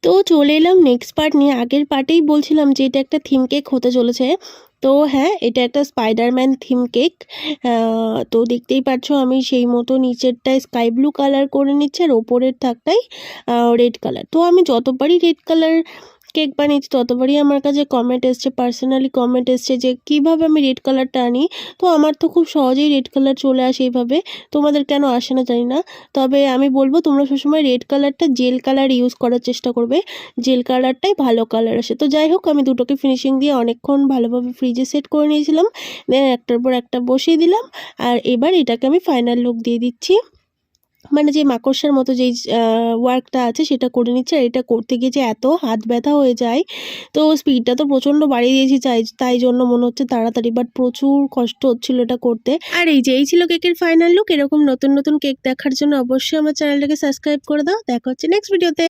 তো চলে এলাম নেক্সট পার্ট নিয়ে। আগের পার্টেই বলছিলাম যে এটা একটা থিম কেক হতে চলেছে। তো হ্যাঁ, এটা একটা স্পাইডারম্যান থিম কেক। তো দেখতেই পাচ্ছ আমি সেই মতো নিচেরটায় স্কাই ব্লু কালার করে নিচ্ছি আর ওপরের থাকটাই রেড কালার। তো আমি যতবারই রেড কালার কেক বানিয়েছি ততবারই আমার কাছে কমেন্ট এসছে, পার্সোনালি কমেন্ট এসছে যে কীভাবে আমি রেড কালারটা আনি। তো আমার তো খুব সহজেই রেড কালার চলে আসে এইভাবে, তোমাদের কেন আসে না জানি না। তবে আমি বলবো তোমরা সবসময় রেড কালারটা জেল কালার ইউজ করার চেষ্টা করবে, জেল কালারটাই ভালো কালার আসে। তো যাই হোক, আমি দুটোকে ফিনিশিং দিয়ে অনেকক্ষণ ভালোভাবে ফ্রিজে সেট করে নিয়েছিলাম, দেন একটার পর একটা বসিয়ে দিলাম। আর এবার এটাকে আমি ফাইনাল লুক দিয়ে দিচ্ছি, মানে যে মাকড়সার মতো যেই ওয়ার্কটা আছে সেটা করে নিচ্ছি। আর এটা করতে গিয়ে যে এত হাত ব্যথা হয়ে যায়, তো স্পিডটা তো প্রচণ্ড বাড়িয়ে দিয়েছি তাই জন্য মনে হচ্ছে তাড়াতাড়ি, বাট প্রচুর কষ্ট হচ্ছিল এটা করতে। আর এই ছিল কেকের ফাইনাল লুক। এরকম নতুন নতুন কেক দেখার জন্য অবশ্যই আমার চ্যানেলটাকে সাবস্ক্রাইব করে দাও। দেখা হচ্ছে নেক্সট ভিডিওতে।